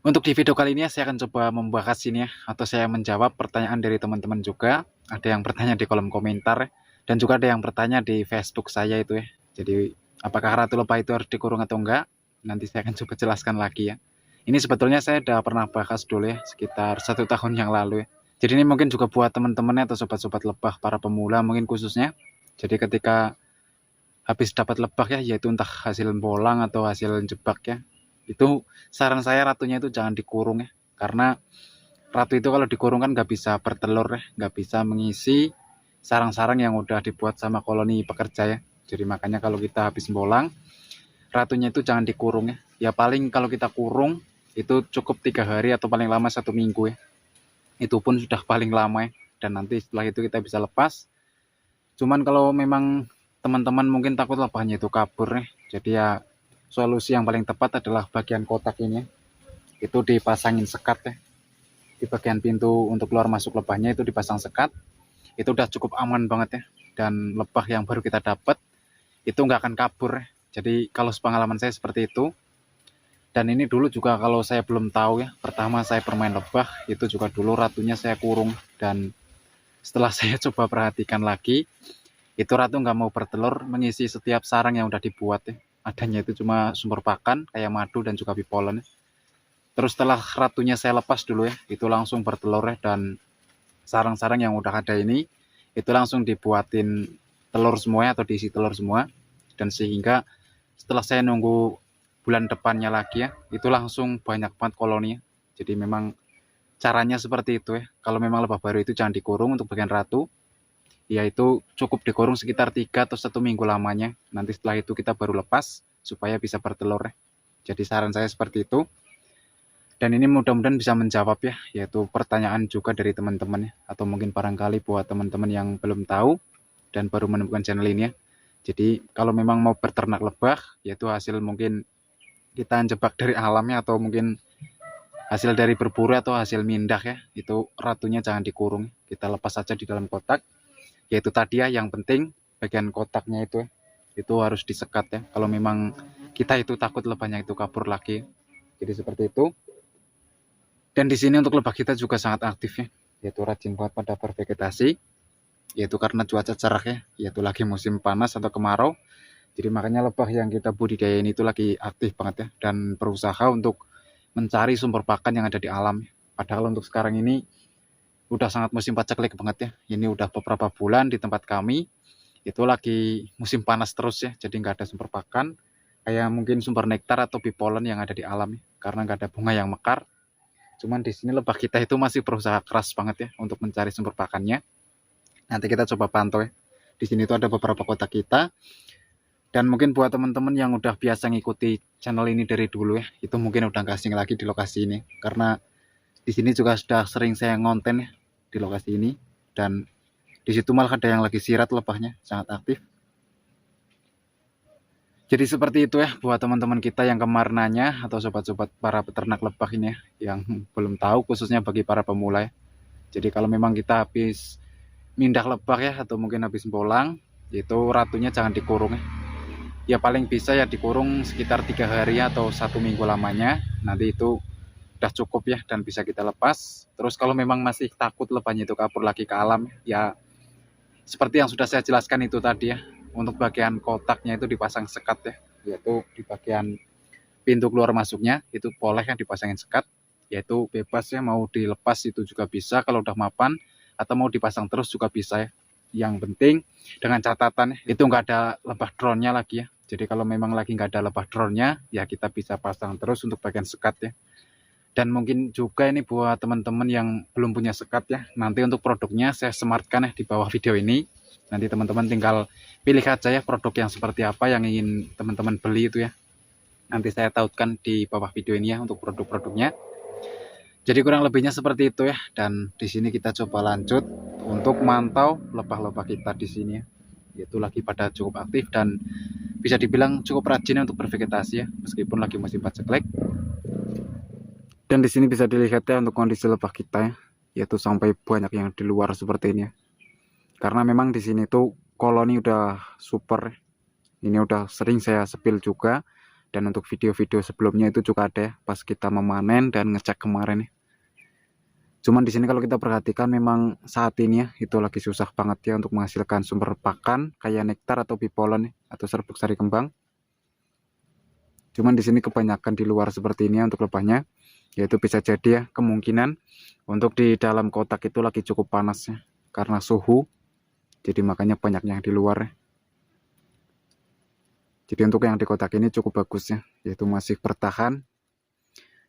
Untuk di video kali ini saya akan coba membahas ini ya, atau saya menjawab pertanyaan dari teman-teman juga. Ada yang bertanya di kolom komentar ya, dan juga ada yang bertanya di Facebook saya itu ya. Jadi apakah ratu lebah itu harus dikurung atau enggak? Nanti saya akan coba jelaskan lagi ya. Ini sebetulnya saya udah pernah bahas dulu ya, sekitar 1 tahun yang lalu ya. Jadi ini mungkin juga buat teman-temannya atau sobat-sobat lebah para pemula mungkin khususnya. Jadi ketika habis dapat lebah ya, yaitu entah hasil bolang atau hasil jebak ya, itu saran saya ratunya itu jangan dikurung ya, karena ratu itu kalau dikurung kan nggak bisa bertelur ya, nggak bisa mengisi sarang-sarang yang udah dibuat sama koloni pekerja ya. Jadi makanya kalau kita habis bolang, ratunya itu jangan dikurung ya. Ya paling kalau kita kurung itu cukup 3 hari atau paling lama 1 minggu ya. Itu pun sudah paling lama ya. Dan nanti setelah itu kita bisa lepas. Cuman kalau memang teman-teman mungkin takut lebahnya itu kabur ya. Jadi ya solusi yang paling tepat adalah bagian kotak ini. Itu dipasangin sekat ya. Di bagian pintu untuk keluar masuk lebahnya itu dipasang sekat. Itu udah cukup aman banget ya. Dan lebah yang baru kita dapat itu nggak akan kabur ya. Jadi kalau sepengalaman saya seperti itu. Dan ini dulu juga kalau saya belum tahu ya, pertama saya bermain lebah itu juga dulu ratunya saya kurung. Dan setelah saya coba perhatikan lagi, itu ratu nggak mau bertelur mengisi setiap sarang yang udah dibuat ya. Adanya itu cuma sumber pakan kayak madu dan juga bipolen ya. Terus setelah ratunya saya lepas dulu ya, itu langsung bertelur ya, dan sarang-sarang yang udah ada ini itu langsung dibuatin telur semua atau diisi telur semua. Dan sehingga setelah saya nunggu bulan depannya lagi ya, itu langsung banyak banget koloninya. Jadi memang caranya seperti itu ya. Kalau memang lebah baru itu jangan dikurung untuk bagian ratu, yaitu cukup dikurung sekitar 3 atau 1 minggu lamanya. Nanti setelah itu kita baru lepas supaya bisa bertelur ya. Jadi saran saya seperti itu. Dan ini mudah-mudahan bisa menjawab ya, yaitu pertanyaan juga dari teman-teman ya, atau mungkin barangkali buat teman-teman yang belum tahu dan baru menemukan channel ini ya. Jadi kalau memang mau berternak lebah, yaitu hasil mungkin kita jebak dari alamnya atau mungkin hasil dari berburu atau hasil mindah ya, itu ratunya jangan dikurung, kita lepas saja di dalam kotak. Yaitu tadi ya, yang penting bagian kotaknya itu harus disekat ya, kalau memang kita itu takut lebahnya itu kabur lagi. Jadi seperti itu. Dan di sini untuk lebah kita juga sangat aktif ya, yaitu rajin banget pada bervegetasi, yaitu karena cuaca cerah ya, yaitu lagi musim panas atau kemarau. Jadi makanya lebah yang kita budidaya ini itu lagi aktif banget ya, dan berusaha untuk mencari sumber pakan yang ada di alam. Padahal untuk sekarang ini udah sangat musim paceklik banget ya. Ini udah beberapa bulan di tempat kami itu lagi musim panas terus ya, jadi nggak ada sumber pakan kayak mungkin sumber nektar atau bipolen yang ada di alam ya, karena nggak ada bunga yang mekar. Cuman di sini lebah kita itu masih berusaha keras banget ya untuk mencari sumber pakannya. Nanti kita coba pantau ya. Di sini itu ada beberapa kotak kita. Dan mungkin buat teman-teman yang udah biasa ngikuti channel ini dari dulu ya, itu mungkin udah nggak asing lagi di lokasi ini. Karena di sini juga sudah sering saya ngonten ya di lokasi ini. Dan di situ malah ada yang lagi sirat lebahnya, sangat aktif. Jadi seperti itu ya buat teman-teman kita yang kemarin nanya atau sobat-sobat para peternak lebah ini ya, yang belum tahu, khususnya bagi para pemula ya. Jadi kalau memang kita habis mindah lebah ya atau mungkin habis bolang, itu ratunya jangan dikurung ya. Ya paling bisa ya dikurung sekitar 3 hari atau 1 minggu lamanya. Nanti itu udah cukup ya dan bisa kita lepas. Terus kalau memang masih takut lebahnya itu kabur lagi ke alam ya, seperti yang sudah saya jelaskan itu tadi ya. Untuk bagian kotaknya itu dipasang sekat ya, yaitu di bagian pintu keluar masuknya itu boleh yang dipasangin sekat, yaitu bebas ya, mau dilepas itu juga bisa kalau udah mapan, atau mau dipasang terus juga bisa ya. Yang penting dengan catatan ya, itu nggak ada lebah drone-nya lagi ya. Jadi kalau memang lagi nggak ada lebah drone-nya ya, kita bisa pasang terus untuk bagian sekat ya. Dan mungkin juga ini buat teman-teman yang belum punya sekat ya, nanti untuk produknya saya sematkan ya di bawah video ini. Nanti teman-teman tinggal pilih aja ya produk yang seperti apa yang ingin teman-teman beli itu ya. Nanti saya tautkan di bawah video ini ya untuk produk-produknya. Jadi kurang lebihnya seperti itu ya. Dan di sini kita coba lanjut untuk mantau lebah-lebah kita di sini ya. Yaitu lagi pada cukup aktif dan bisa dibilang cukup rajin untuk bervegetasi ya, meskipun lagi musim paceklik. Dan di sini bisa dilihat ya untuk kondisi lebah kita ya, yaitu sampai banyak yang di luar seperti ini ya. Karena memang di sini tuh koloni udah super. Ini udah sering saya spill juga Dan untuk video-video sebelumnya itu juga ada ya, pas kita memanen dan ngecek kemarin ya. Cuman di sini kalau kita perhatikan memang saat ini ya itu lagi susah banget ya untuk menghasilkan sumber pakan kayak nektar atau bipolen ya, atau serbuk sari kembang. Cuman di sini kebanyakan di luar seperti ini ya untuk lebahnya. Yaitu bisa jadi ya kemungkinan untuk di dalam kotak itu lagi cukup panas ya karena suhu. Jadi makanya banyak yang di luar ya. Jadi untuk yang di kotak ini cukup bagus ya, yaitu masih bertahan.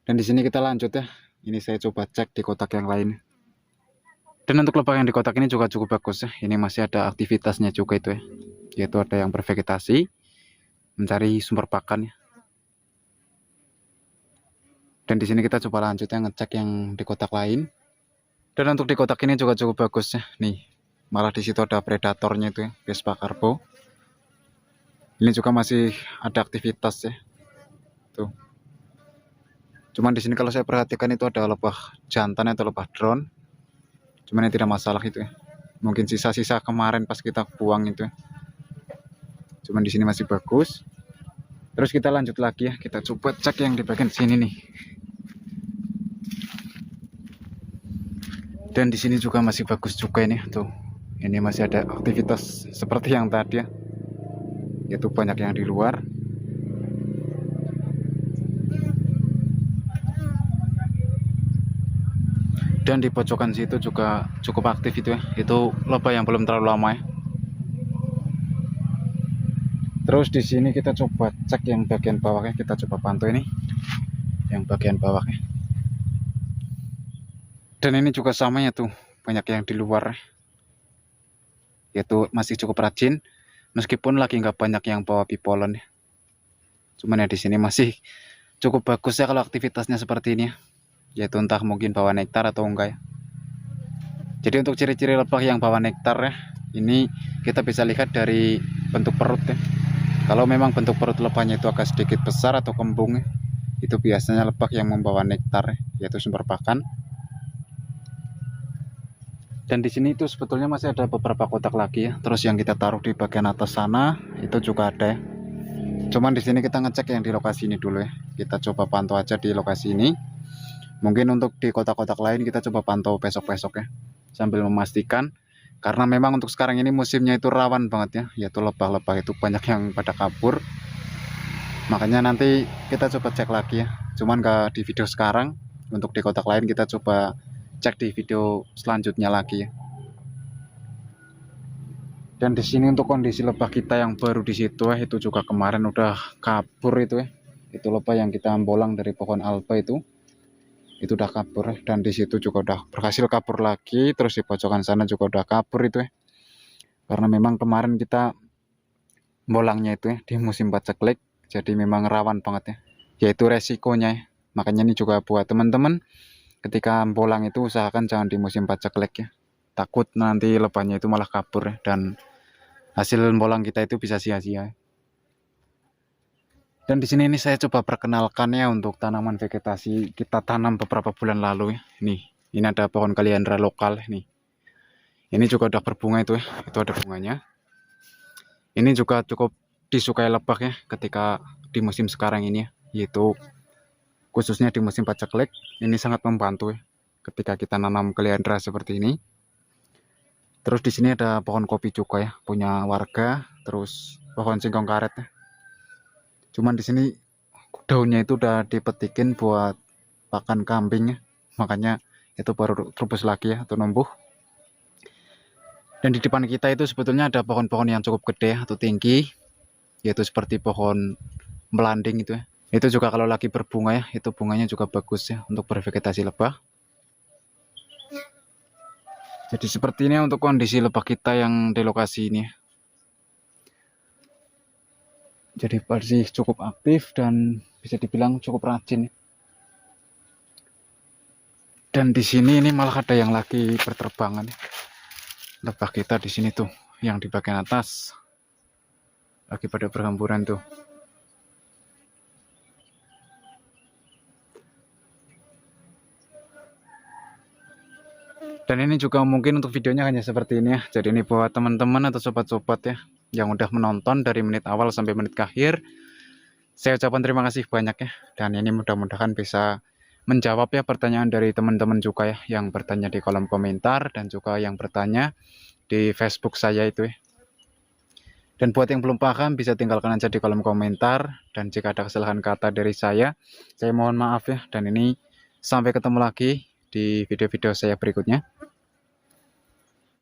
Dan di sini kita lanjut ya. Ini saya coba cek di kotak yang lain. Dan untuk lebah yang di kotak ini juga cukup bagus ya. Ini masih ada aktivitasnya juga itu ya. Yaitu ada yang bervegetasi, mencari sumber pakan ya. Dan di sini kita coba lanjut ya ngecek yang di kotak lain. Dan untuk di kotak ini juga cukup bagus ya. Nih, malah di situ ada predatornya itu ya, Vespa Carbo. Ini juga masih ada aktivitas ya. Tuh. Cuman di sini kalau saya perhatikan itu ada lebah jantan atau lebah drone. Cuman ini tidak masalah itu ya. Mungkin sisa-sisa kemarin pas kita buang itu ya. Cuman di sini masih bagus. Terus kita lanjut lagi ya. Kita coba cek yang di bagian sini nih. Dan di sini juga masih bagus juga ini tuh. Ini masih ada aktivitas seperti yang tadi ya. Yaitu banyak yang di luar. Dan di pojokan situ juga cukup aktif itu ya. Itu lebah yang belum terlalu lama ya. Terus di sini kita coba cek yang bagian bawahnya. Kita coba pantau ini. Yang bagian bawahnya. Dan ini juga sama ya tuh. Banyak yang di luar. Yaitu masih cukup rajin. Meskipun lagi nggak banyak yang bawa bipolen ya. Cuman ya di sini masih cukup bagus ya kalau aktivitasnya seperti ini ya. Yaitu entah mungkin bawa nektar atau enggak ya. Jadi untuk ciri-ciri lebah yang bawa nektar ya, ini kita bisa lihat dari bentuk perut ya. Kalau memang bentuk perut lebahnya itu agak sedikit besar atau kembung ya, itu biasanya lebah yang membawa nektar ya, yaitu sumber pakan. Dan di sini itu sebetulnya masih ada beberapa kotak lagi ya. Terus yang kita taruh di bagian atas sana itu juga ada ya. Cuman di sini kita ngecek yang di lokasi ini dulu ya. Kita coba pantau aja di lokasi ini. Mungkin untuk di kotak-kotak lain kita coba pantau besok-besok ya. Sambil memastikan. Karena memang untuk sekarang ini musimnya itu rawan banget ya. Yaitu lebah-lebah itu banyak yang pada kabur. Makanya nanti kita coba cek lagi ya. Cuman gak di video sekarang. Untuk di kotak lain kita coba cek di video selanjutnya lagi ya. Dan di sini untuk kondisi lebah kita yang baru di situ ya. Itu juga kemarin udah kabur itu ya. Itu lebah yang kita bolang dari pohon alba itu udah kabur. Dan di situ juga udah berhasil kabur lagi. Terus di pojokan sana juga udah kabur itu ya. Karena memang kemarin kita bolangnya itu ya di musim paceklik, jadi memang rawan banget ya. Yaitu resikonya ya. Makanya ini juga buat teman-teman ketika bolang itu usahakan jangan di musim paceklik ya. Takut nanti lebahnya itu malah kabur ya. Dan hasil bolang kita itu bisa sia-sia. Dan di sini ini saya coba perkenalkan ya untuk tanaman vegetasi kita tanam beberapa bulan lalu ya. Ini ada pohon kaliandra lokal nih. Ini juga udah berbunga itu ya. Itu ada bunganya. Ini juga cukup disukai lebah ya ketika di musim sekarang ini ya. Yaitu khususnya di musim paceklik. Ini sangat membantu ya ketika kita nanam kaliandra seperti ini. Terus di sini ada pohon kopi juga ya, punya warga. Terus pohon singkong karet ya. Cuman di sini daunnya itu udah dipetikin buat pakan kambing ya. Makanya itu baru terubus lagi ya atau numbuh. Dan di depan kita itu sebetulnya ada pohon-pohon yang cukup gede atau tinggi. Yaitu seperti pohon melanding itu ya. Itu juga kalau lagi berbunga ya, itu bunganya juga bagus ya untuk bervegetasi lebah. Jadi seperti ini untuk kondisi lebah kita yang di lokasi ini ya. Jadi masih cukup aktif dan bisa dibilang cukup rajin. Dan di sini ini malah ada yang lagi berterbangan. Lebah kita di sini tuh, yang di bagian atas lagi pada berhamburan tuh. Dan ini juga mungkin untuk videonya hanya seperti ini ya. Jadi ini buat teman-teman atau sobat-sobat ya yang udah menonton dari menit awal sampai menit akhir. Saya ucapkan terima kasih banyak ya, dan ini mudah-mudahan bisa menjawab ya pertanyaan dari teman-teman juga ya, yang bertanya di kolom komentar dan juga yang bertanya di Facebook saya itu ya. Dan buat yang belum paham bisa tinggalkan aja di kolom komentar, dan jika ada kesalahan kata dari saya mohon maaf ya. Dan ini sampai ketemu lagi di video-video saya berikutnya.